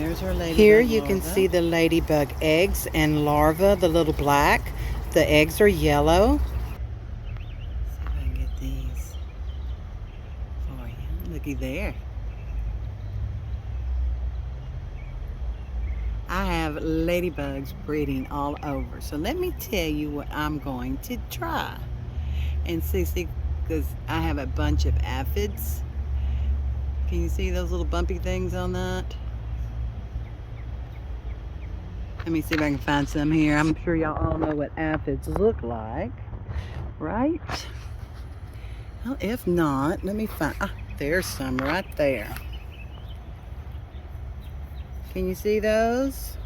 there's our ladybug Here you larva. can see the ladybug eggs and larva, the little black. The eggs are yellow. See if I can get these for you. Looky there. I have ladybugs breeding all over. So let me tell you what I'm going to try. And see, because I have a bunch of aphids. Can you see those little bumpy things on that? Let me see if I can find some here. I'm sure y'all all know what aphids look like, right? Well, if not, let me find, there's some right there. Can you see those?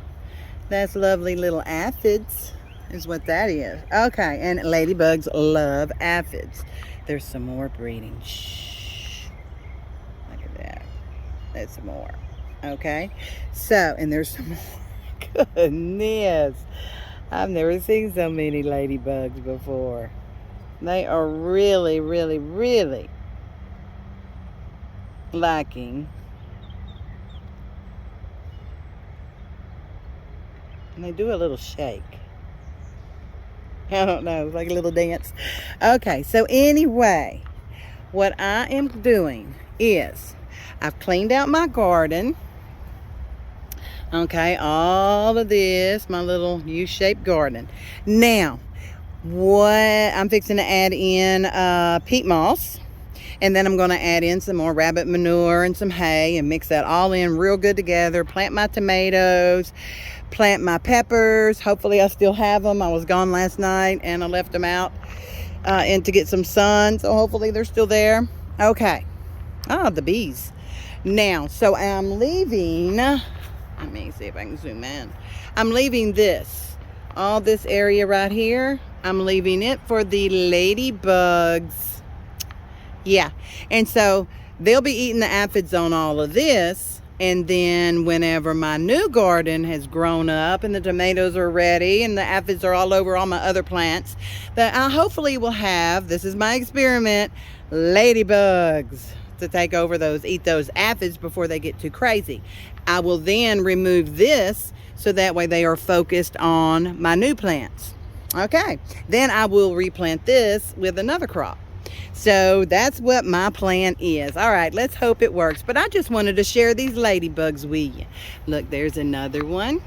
That's lovely little aphids, is what that is. Okay, and ladybugs love aphids. There's some more breeding. Shh. Look at that. There's some more. Okay, so, and there's some more. Goodness. I've never seen so many ladybugs before. They are really, really, really liking. And they do a little shake. I don't know, like a little dance. Okay, so anyway, what I am doing is I've cleaned out my garden. Okay, all of this, my little U-shaped garden. Now, what I'm fixing to add in peat moss. And then I'm going to add in some more rabbit manure and some hay and mix that all in real good together. Plant my tomatoes, plant my peppers. Hopefully I still have them. I was gone last night and I left them out and to get some sun. So hopefully they're still there. Okay. Oh, the bees. Now, so I'm leaving. Let me see if I can zoom in. I'm leaving this. All this area right here. I'm leaving it for the ladybugs. Yeah, and so they'll be eating the aphids on all of this, and then whenever my new garden has grown up and the tomatoes are ready and the aphids are all over all my other plants, that I hopefully will have, this is my experiment, ladybugs to take over those, eat those aphids before they get too crazy. I will then remove this so that way they are focused on my new plants. Okay, then I will replant this with another crop. So that's what my plan is. All right, let's hope it works. But I just wanted to share these ladybugs with you. Look, there's another one.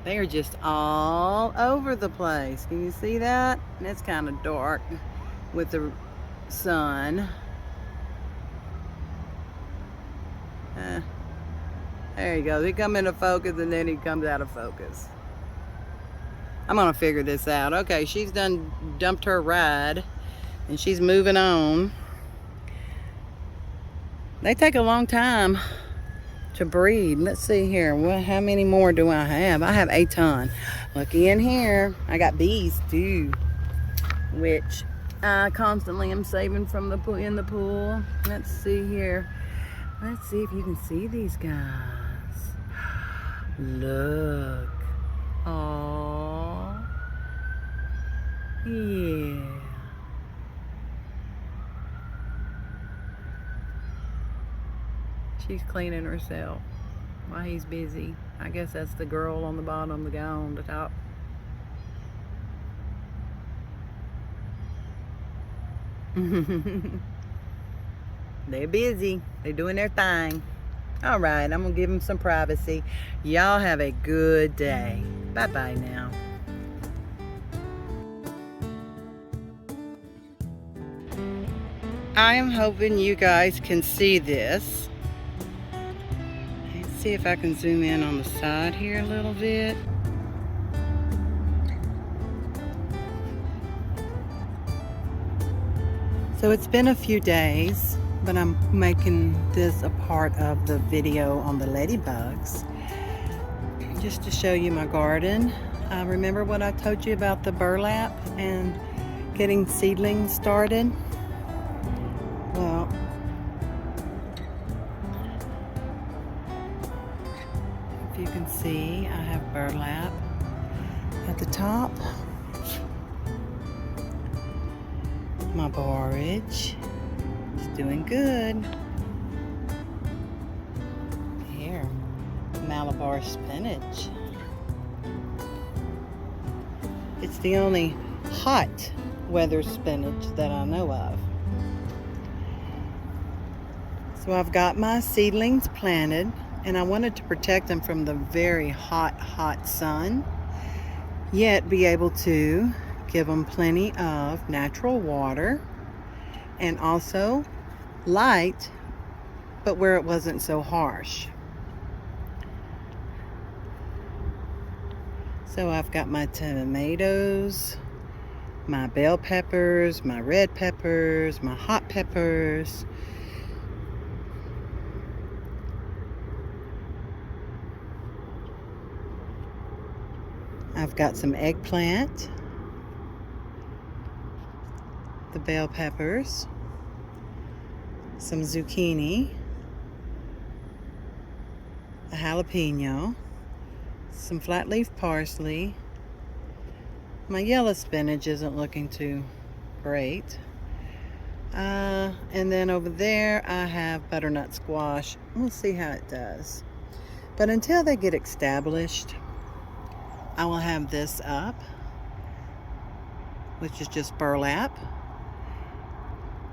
They are just all over the place. Can you see that? And it's kind of dark with the sun. There he goes. He comes into focus and then he comes out of focus. I'm gonna figure this out. Okay, she's done dumped her ride and she's moving on. They take a long time to breed. Let's see here. How many more do I have? I have a ton. Looky in here. I got bees too, which I constantly am saving from the pool, in the pool. Let's see here. Let's see if you can see these guys. Look. Aww. Yeah. She's cleaning herself while he's busy. I guess that's the girl on the bottom, the guy on the top. They're busy. They're doing their thing. All right, I'm going to give them some privacy. Y'all have a good day. Bye-bye now. I am hoping you guys can see this. Let's see if I can zoom in on the side here a little bit. So it's been a few days, but I'm making this a part of the video on the ladybugs, just to show you my garden. Remember what I told you about the burlap and getting seedlings started? Well, if you can see, I have burlap at the top. My borage is doing good. Here. Malabar spinach. It's the only hot weather spinach that I know of. So I've got my seedlings planted, and I wanted to protect them from the very hot sun, yet be able to give them plenty of natural water and also light, but where it wasn't so harsh. So I've got my tomatoes, my bell peppers, my red peppers, my hot peppers. I've got some eggplant, the bell peppers, some zucchini, a jalapeno, some flat leaf parsley. My yellow spinach isn't looking too great. And then over there I have butternut squash. We'll see how it does. But until they get established, I will have this up, which is just burlap.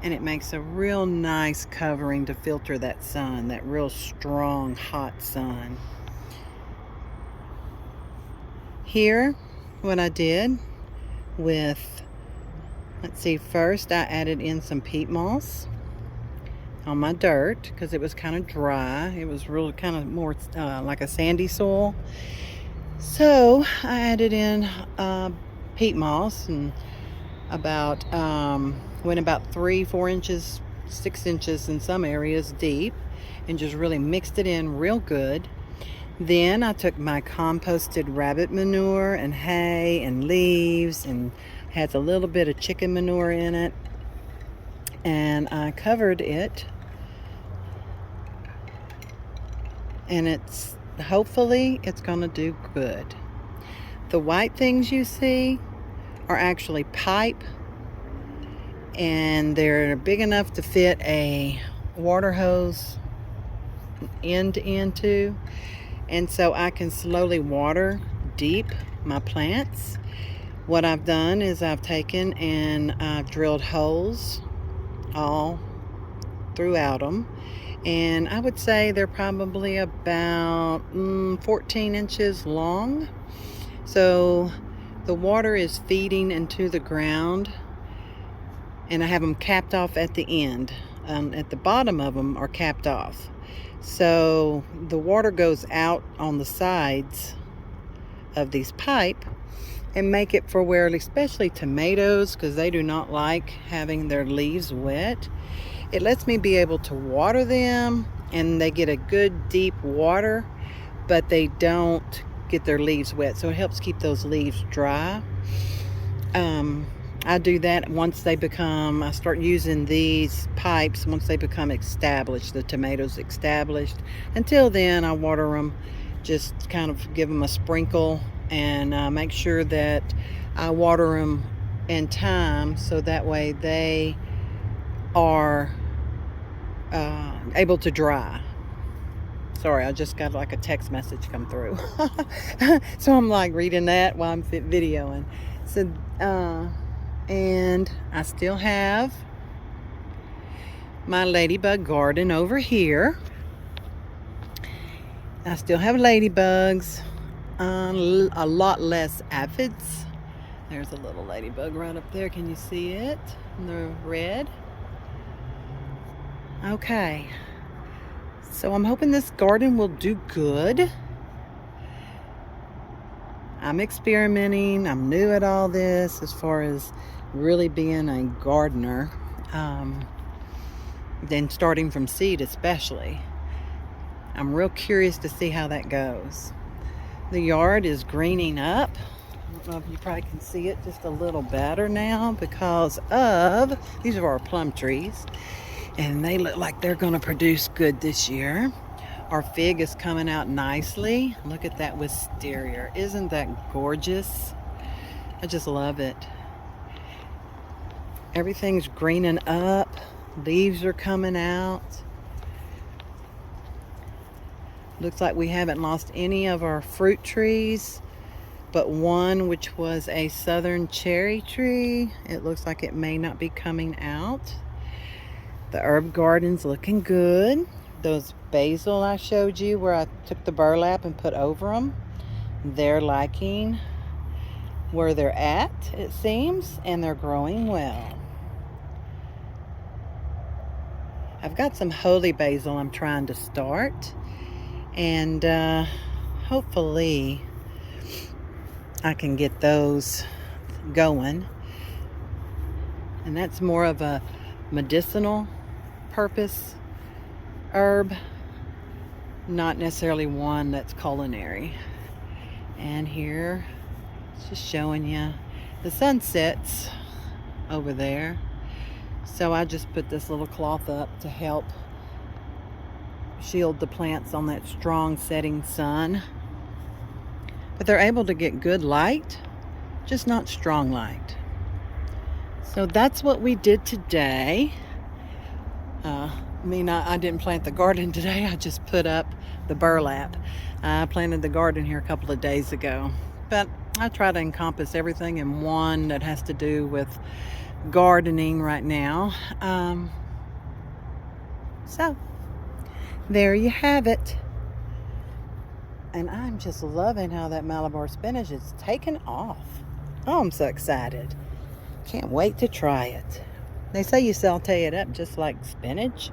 And it makes a real nice covering to filter that sun, that real strong, hot sun. Here, what I did with, let's see, first I added in some peat moss on my dirt because it was kind of dry. It was really kind of more like a sandy soil. So I added in peat moss and went about 3-4 inches, 6 inches in some areas deep, and just really mixed it in real good. Then I took my composted rabbit manure and hay and leaves, and has a little bit of chicken manure in it, and I covered it, and hopefully it's gonna do good. The white things you see are actually pipe, and they're big enough to fit a water hose end to end to, and so I can slowly water deep my plants. What I've done is I've taken and I've drilled holes all throughout them, and I would say they're probably about 14 inches long. So the water is feeding into the ground, and I have them capped off at the end. At the bottom of them are capped off. So the water goes out on the sides of these pipe and make it for where, especially tomatoes, because they do not like having their leaves wet. It lets me be able to water them, and they get a good deep water, but they don't get their leaves wet. So it helps keep those leaves dry. I do that once I start using these pipes once they become established, the tomatoes established. Until then, I water them, just kind of give them a sprinkle, and make sure that I water them in time, so that way they are able to dry. Sorry, I just got like a text message come through. So I'm like reading that while I'm videoing. So, and I still have my ladybug garden over here. I still have ladybugs, a lot less aphids. There's a little ladybug right up there. Can you see it? The red. Okay. So I'm hoping this garden will do good. I'm experimenting. I'm new at all this as far as really being a gardener. Then starting from seed especially. I'm real curious to see how that goes. The yard is greening up. I don't know if you probably can see it just a little better now because of, these are our plum trees, and they look like they're going to produce good this year. Our fig is coming out nicely. Look at that wisteria. Isn't that gorgeous? I just love it. Everything's greening up. Leaves are coming out. Looks like we haven't lost any of our fruit trees, but one, which was a southern cherry tree, it looks like it may not be coming out. The herb garden's looking good. Those basil I showed you where I took the burlap and put over them, they're liking where they're at, it seems, and they're growing well. I've got some holy basil I'm trying to start, and hopefully I can get those going. And that's more of a medicinal purpose herb, not necessarily one that's culinary. And here, it's just showing you the sunsets over there. So I just put this little cloth up to help shield the plants on that strong setting sun. But they're able to get good light, just not strong light. So that's what we did today. I didn't plant the garden today. I just put up the burlap. I planted the garden here a couple of days ago. But I try to encompass everything in one that has to do with gardening right now. So there you have it. And I'm just loving how that Malabar spinach is taking off. Oh, I'm so excited. Can't wait to try it. They say you saute it up just like spinach.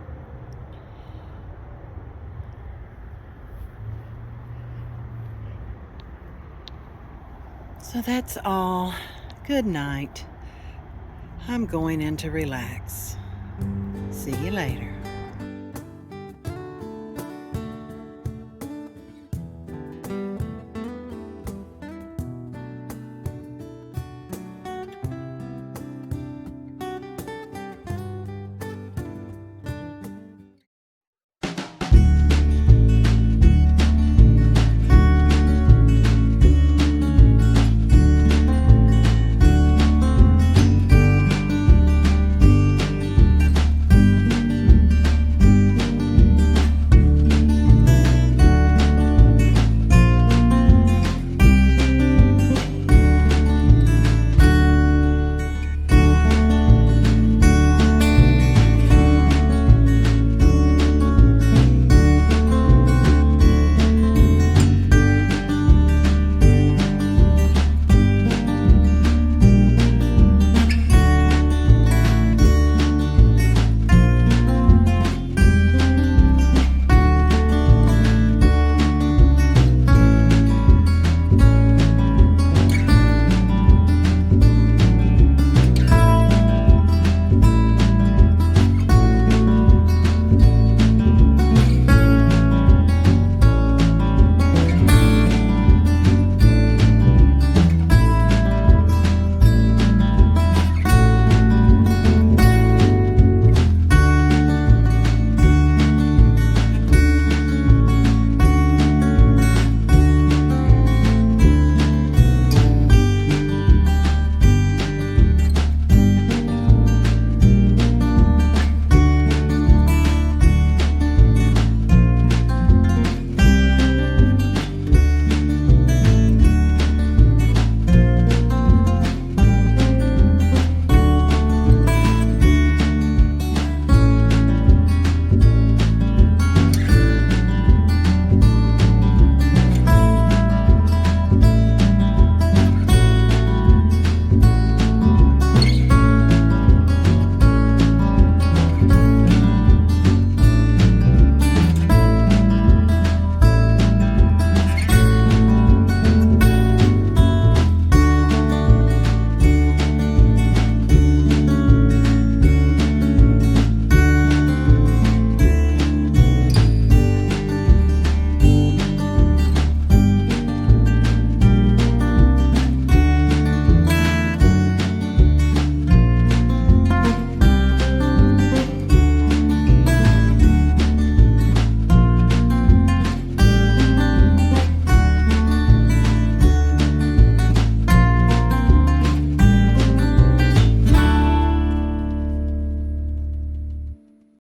So that's all. Good night. I'm going in to relax. See you later.